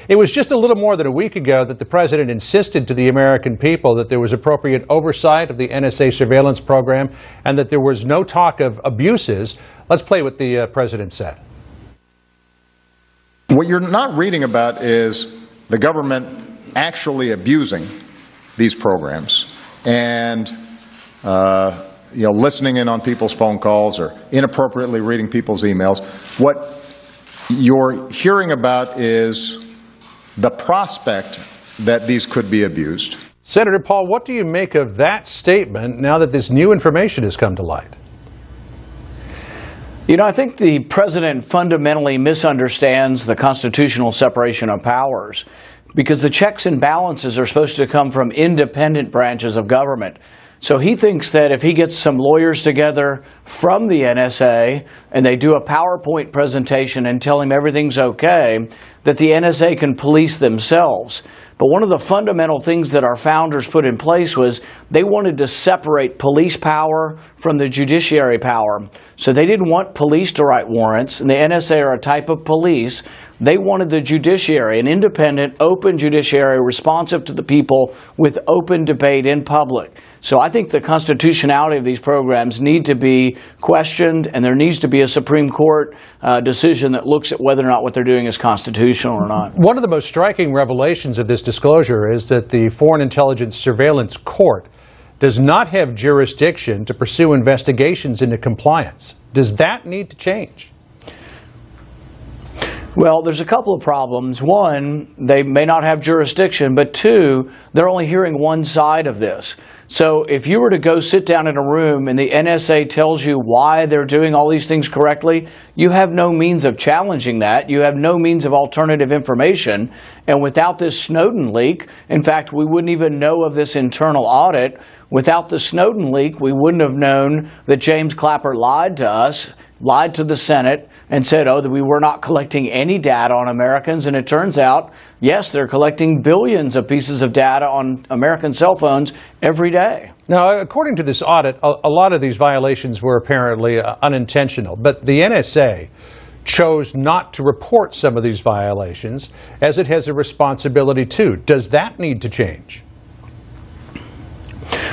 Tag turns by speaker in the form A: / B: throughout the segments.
A: It was just a little more than a week ago that the president insisted to the American people that there was appropriate oversight of the NSA surveillance program and that there was no talk of abuses. Let's play what the president said.
B: What you're not reading about is the government actually abusing these programs and listening in on people's phone calls or inappropriately reading people's emails. What you're hearing about is the prospect that these could be abused.
A: Senator Paul, what do you make of that statement now that this new information has come to light?
C: You know, I think the president fundamentally misunderstands the constitutional separation of powers, because the checks and balances are supposed to come from independent branches of government. So he thinks that if he gets some lawyers together from the NSA and they do a PowerPoint presentation and tell him everything's okay, that the NSA can police themselves. But one of the fundamental things that our founders put in place was they wanted to separate police power from the judiciary power. So they didn't want police to write warrants, and the NSA are a type of police. They wanted the judiciary, an independent, open judiciary responsive to the people with open debate in public. So I think the constitutionality of these programs need to be questioned, and there needs to be a Supreme Court decision that looks at whether or not what they're doing is constitutional or not.
A: One of the most striking revelations of this disclosure is that the Foreign Intelligence Surveillance Court does not have jurisdiction to pursue investigations into compliance. Does that need to change?
C: Well, there's a couple of problems. One, they may not have jurisdiction, but two, they're only hearing one side of this. So if you were to go sit down in a room and the NSA tells you why they're doing all these things correctly, you have no means of challenging that. You have no means of alternative information. And without this Snowden leak, in fact, we wouldn't even know of this internal audit. Without the Snowden leak, we wouldn't have known that James Clapper lied to us, lied to the Senate, and said, that we were not collecting any data on Americans. And it turns out, yes, they're collecting billions of pieces of data on American cell phones every day.
A: Now, according to this audit, a lot of these violations were apparently unintentional. But the NSA chose not to report some of these violations, as it has a responsibility to. Does that need to change?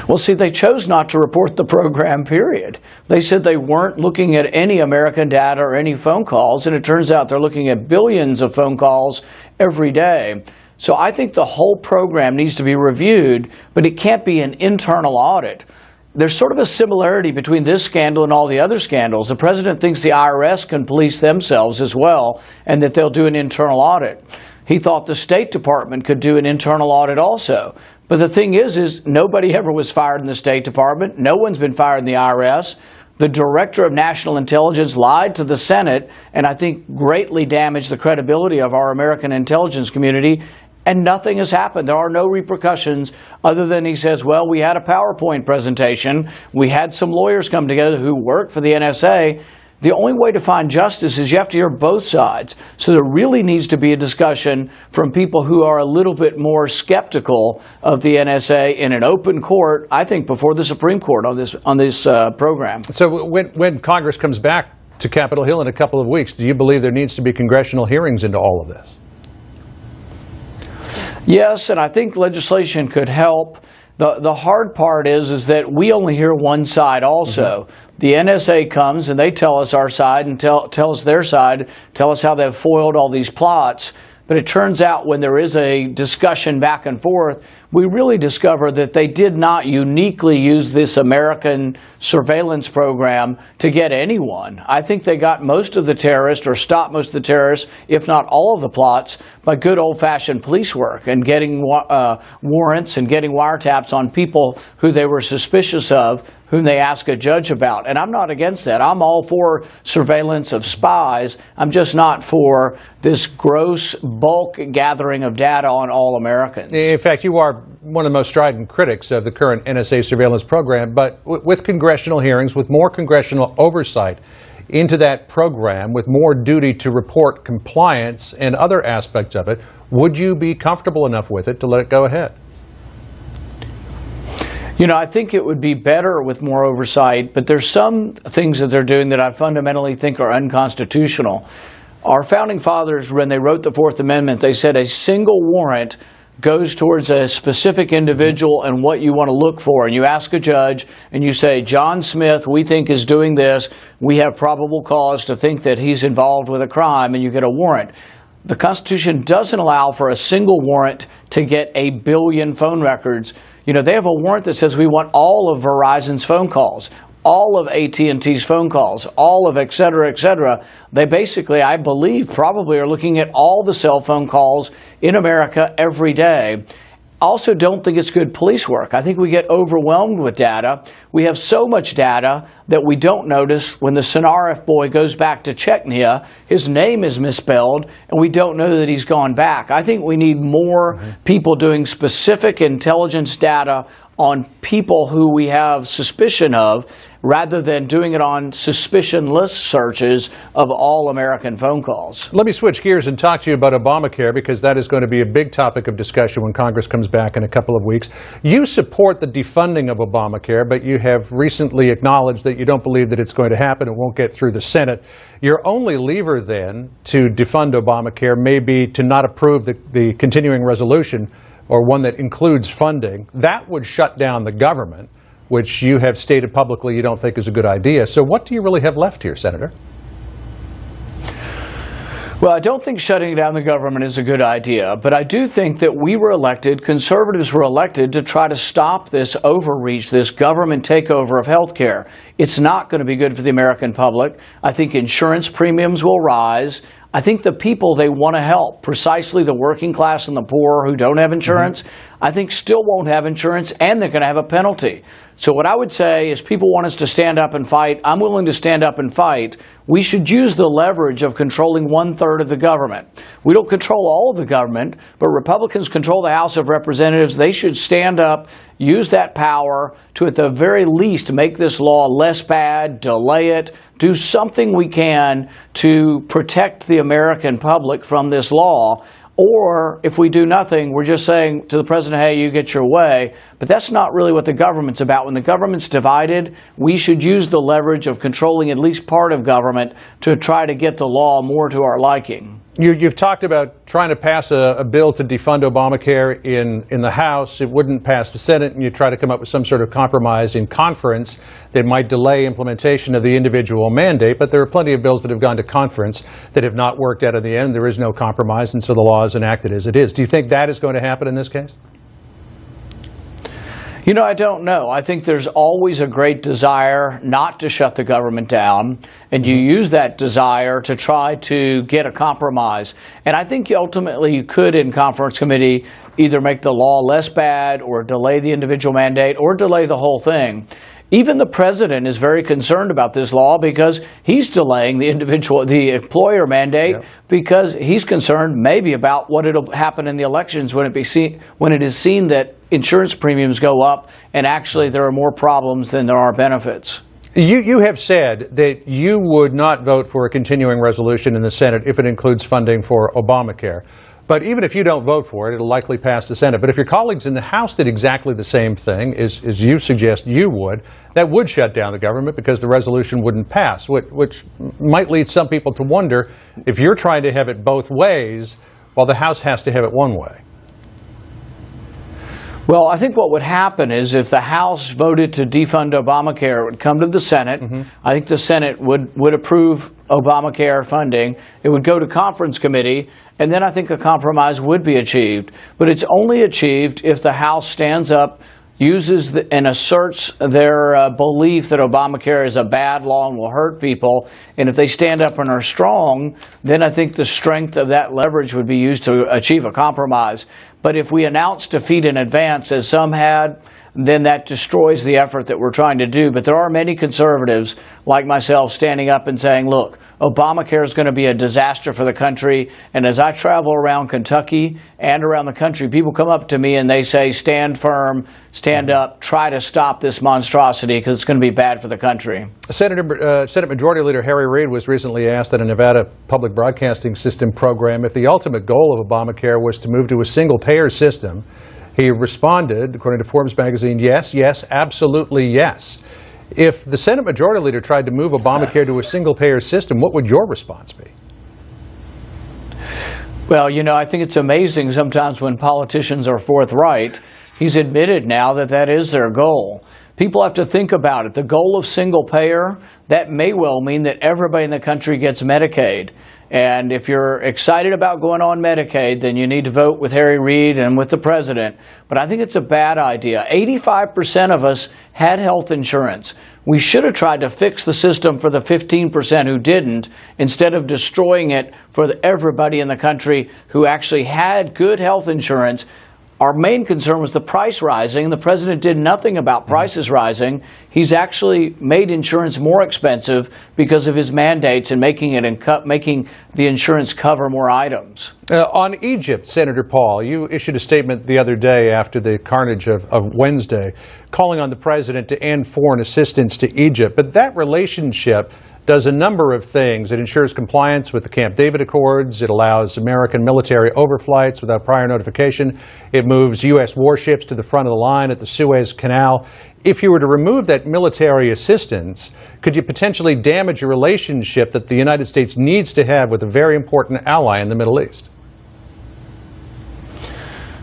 C: Well, see, they chose not to report the program, period. They said they weren't looking at any American data or any phone calls, and it turns out they're looking at billions of phone calls every day. So I think the whole program needs to be reviewed, but it can't be an internal audit. There's sort of a similarity between this scandal and all the other scandals. The president thinks the IRS can police themselves as well, and that they'll do an internal audit. He thought the State Department could do an internal audit also. But the thing is nobody ever was fired in the State Department. No one's been fired in the IRS. The Director of National Intelligence lied to the Senate, and I think greatly damaged the credibility of our American intelligence community, and nothing has happened. There are no repercussions other than he says, well, we had a PowerPoint presentation. We had some lawyers come together who work for the NSA. The only way to find justice is you have to hear both sides. So there really needs to be a discussion from people who are a little bit more skeptical of the NSA in an open court, I think, before the Supreme Court on this program.
A: So when Congress comes back to Capitol Hill in a couple of weeks, do you believe there needs to be congressional hearings into all of this?
C: Yes, and I think legislation could help. The hard part is that we only hear one side also. Mm-hmm. The NSA comes and they tell us our side and tell us their side, tell us how they've foiled all these plots. But it turns out when there is a discussion back and forth, we really discover that they did not uniquely use this American surveillance program to get anyone. I think they got most of the terrorists, or stopped most of the terrorists, if not all of the plots, by good old-fashioned police work and getting warrants and getting wiretaps on people who they were suspicious of, whom they ask a judge about. And I'm not against that. I'm all for surveillance of spies. I'm just not for this gross bulk gathering of data on all Americans.
A: In fact, you are one of the most strident critics of the current NSA surveillance program, but with congressional hearings, with more congressional oversight into that program, with more duty to report compliance and other aspects of it, would you be comfortable enough with it to let it go ahead?
C: You know, I think it would be better with more oversight, but there's some things that they're doing that I fundamentally think are unconstitutional. Our founding fathers, when they wrote the Fourth Amendment, they said a single warrant goes towards a specific individual and what you want to look for. And you ask a judge and you say, John Smith, we think is doing this. We have probable cause to think that he's involved with a crime, and you get a warrant. The Constitution doesn't allow for a single warrant to get 1 billion phone records. You know, they have a warrant that says we want all of Verizon's phone calls, all of AT&T's phone calls, all of et cetera. They basically, I believe, probably are looking at all the cell phone calls in America every day. I also don't think it's good police work. I think we get overwhelmed with data. We have so much data that we don't notice when the Sonarif boy goes back to Chechnya, his name is misspelled, and we don't know that he's gone back. I think we need more people doing specific intelligence data on people who we have suspicion of, rather than doing it on suspicionless searches of all American phone calls.
A: Let me switch gears and talk to you about Obamacare, because that is going to be a big topic of discussion when Congress comes back in a couple of weeks. You support the defunding of Obamacare, but you have recently acknowledged that you don't believe that it's going to happen. It won't get through the Senate. Your only lever then to defund Obamacare may be to not approve the continuing resolution, or one that includes funding. That would shut down the government, which you have stated publicly you don't think is a good idea. So what do you really have left here, Senator?
C: Well, I don't think shutting down the government is a good idea, but I do think that we were elected, conservatives were elected, to try to stop this overreach, this government takeover of health care. It's not going to be good for the American public. I think insurance premiums will rise. I think the people they want to help, precisely the working class and the poor who don't have insurance, I think still won't have insurance, and they're going to have a penalty. So what I would say is, people want us to stand up and fight. I'm willing to stand up and fight. We should use the leverage of controlling 1/3 of the government. We don't control all of the government, but Republicans control the House of Representatives. They should stand up, use that power to, at the very least, make this law less bad, delay it, do something we can to protect the American public from this law. Or if we do nothing, we're just saying to the president, hey, you get your way. But that's not really what the government's about. When the government's divided, we should use the leverage of controlling at least part of government to try to get the law more to our liking.
A: You've talked about trying to pass a bill to defund Obamacare in the House. It wouldn't pass the Senate, and you try to come up with some sort of compromise in conference that might delay implementation of the individual mandate. But there are plenty of bills that have gone to conference that have not worked out in the end. There is no compromise, and so the law is enacted as it is. Do you think that is going to happen in this case?
C: You know, I don't know. I think there's always a great desire not to shut the government down, and you use that desire to try to get a compromise. And I think ultimately you could, in conference committee, either make the law less bad, or delay the individual mandate, or delay the whole thing. Even the president is very concerned about this law, because he's delaying the employer mandate, because he's concerned maybe about what it'll happen in the elections when it is seen that insurance premiums go up and actually there are more problems than there are benefits.
A: You have said that you would not vote for a continuing resolution in the Senate if it includes funding for Obamacare. But even if you don't vote for it, it'll likely pass the Senate. But if your colleagues in the House did exactly the same thing, as you suggest you would, that would shut down the government, because the resolution wouldn't pass, which might lead some people to wonder if you're trying to have it both ways, while the House has to have it one way.
C: Well, I think what would happen is, if the House voted to defund Obamacare, it would come to the Senate. I think the Senate would approve Obamacare funding. It would go to conference committee, and then I think a compromise would be achieved. But it's only achieved if the House stands up, uses and asserts their belief that Obamacare is a bad law and will hurt people. And if they stand up and are strong, then I think the strength of that leverage would be used to achieve a compromise. But if we announce defeat in advance, as some had, then that destroys the effort that we're trying to do. But there are many conservatives like myself standing up and saying, look, Obamacare is going to be a disaster for the country. And as I travel around Kentucky and around the country, people come up to me and they say, stand firm, stand up, try to stop this monstrosity, because it's going to be bad for the country.
A: Senate Majority Leader Harry Reid was recently asked at a Nevada public broadcasting system program if the ultimate goal of Obamacare was to move to a single-payer system. He responded, according to Forbes magazine, yes, yes, absolutely yes. If the Senate Majority Leader tried to move Obamacare to a single-payer system, what would your response be?
C: Well, you know, I think it's amazing sometimes when politicians are forthright. He's admitted now that that is their goal. People have to think about it. The goal of single payer, that may well mean that everybody in the country gets Medicaid. And if you're excited about going on Medicaid, then you need to vote with Harry Reid and with the president. But I think it's a bad idea. 85% of us had health insurance. We should have tried to fix the system for the 15% who didn't, instead of destroying it for everybody in the country who actually had good health insurance. Our main concern was the price rising. The president did nothing about prices rising. He's actually made insurance more expensive because of his mandates and making the insurance cover more items.
A: On Egypt, Senator Paul, you issued a statement the other day after the carnage of Wednesday, calling on the president to end foreign assistance to Egypt. But that relationship does a number of things. It ensures compliance with the Camp David Accords. It allows American military overflights without prior notification. It moves U.S. warships to the front of the line at the Suez Canal. If you were to remove that military assistance, could you potentially damage a relationship that the United States needs to have with a very important ally in the Middle East?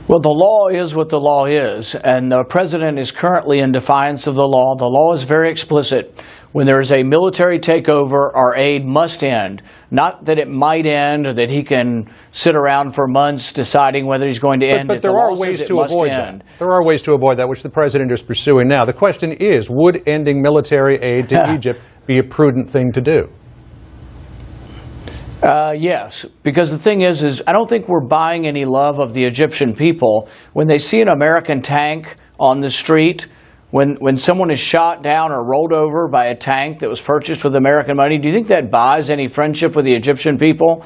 C: Well, the law is what the law is, and the president is currently in defiance of the law. The law is very explicit. When there is a military takeover, our aid must end. Not that it might end or that he can sit around for months deciding whether he's going to end it.
A: But there are ways to avoid that. There are ways to avoid that, which the president is pursuing now. The question is, would ending military aid to Egypt be a prudent thing to do?
C: Yes, because the thing is I don't think we're buying any love of the Egyptian people. When they see an American tank on the street, when someone is shot down or rolled over by a tank that was purchased with American money, do you think that buys any friendship with the Egyptian people?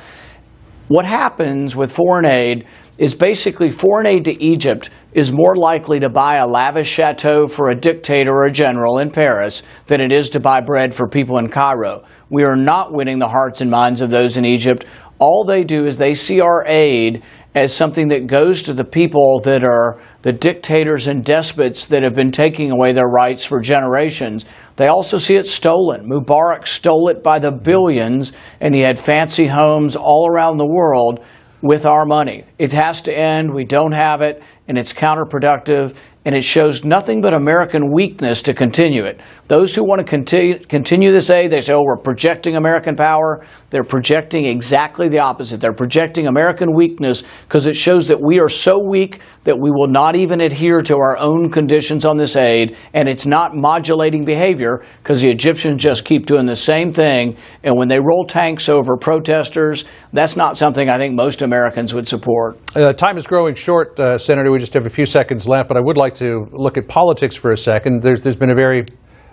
C: What happens with foreign aid is basically foreign aid to Egypt is more likely to buy a lavish chateau for a dictator or a general in Paris than it is to buy bread for people in Cairo. We are not winning the hearts and minds of those in Egypt. All they do is they see our aid as something that goes to the people that are the dictators and despots that have been taking away their rights for generations. They also see it stolen. Mubarak stole it by the billions, and he had fancy homes all around the world with our money. It has to end. We don't have it, and it's counterproductive, and it shows nothing but American weakness to continue it. Those who want to continue this aid, they say, oh, we're projecting American power. They're projecting exactly the opposite. They're projecting American weakness because it shows that we are so weak that we will not even adhere to our own conditions on this aid, and it's not modulating behavior because the Egyptians just keep doing the same thing, and when they roll tanks over protesters, that's not something I think most Americans would support.
A: Time is growing short, Senator. We just have a few seconds left, but I would like to look at politics for a second. There's been a very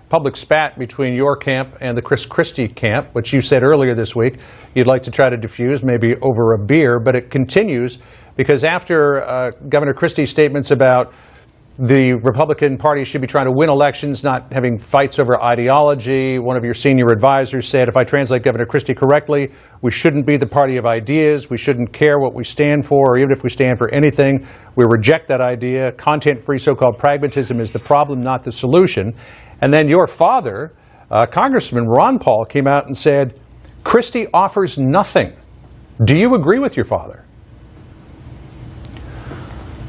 A: public spat between your camp and the Chris Christie camp, which you said earlier this week you'd like to try to diffuse, maybe over a beer, but it continues because after Governor Christie's statements about the Republican Party should be trying to win elections, not having fights over ideology, one of your senior advisors said, if I translate Governor Christie correctly, we shouldn't be the party of ideas, we shouldn't care what we stand for, or even if we stand for anything, we reject that idea. Content-free so-called pragmatism is the problem, not the solution. And then your father, Congressman Ron Paul, came out and said, Christie offers nothing. Do you agree with your father?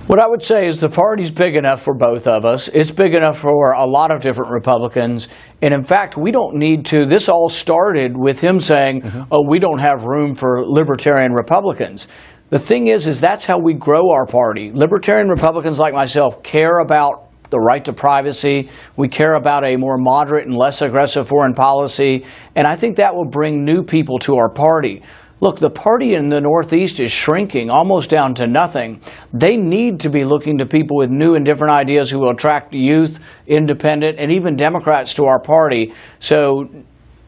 C: What I would say is the party's big enough for both of us. It's big enough for a lot of different Republicans. And in fact, we don't need to. This all started with him saying, oh, we don't have room for libertarian Republicans. The thing is that's how we grow our party. Libertarian Republicans like myself care about the right to privacy. We care about a more moderate and less aggressive foreign policy. And I think that will bring new people to our party. Look, the party in the Northeast is shrinking almost down to nothing. They need to be looking to people with new and different ideas who will attract youth, independent, and even Democrats to our party. So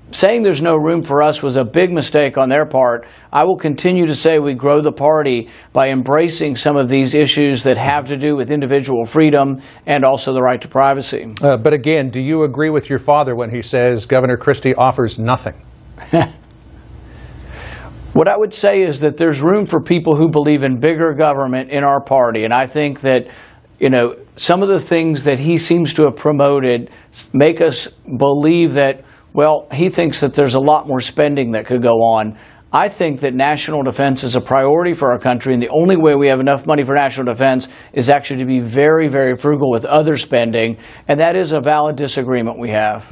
C: saying there's no room for us was a big mistake on their part. I will continue to say we grow the party by embracing some of these issues that have to do with individual freedom and also the right to privacy.
A: But again, do you agree with your father when he says Governor Christie offers nothing?
C: What I would say is that there's room for people who believe in bigger government in our party. And I think that, some of the things that he seems to have promoted make us believe that, well, he thinks that there's a lot more spending that could go on. I think that national defense is a priority for our country, and the only way we have enough money for national defense is actually to be very, very frugal with other spending, and that is a valid disagreement we have.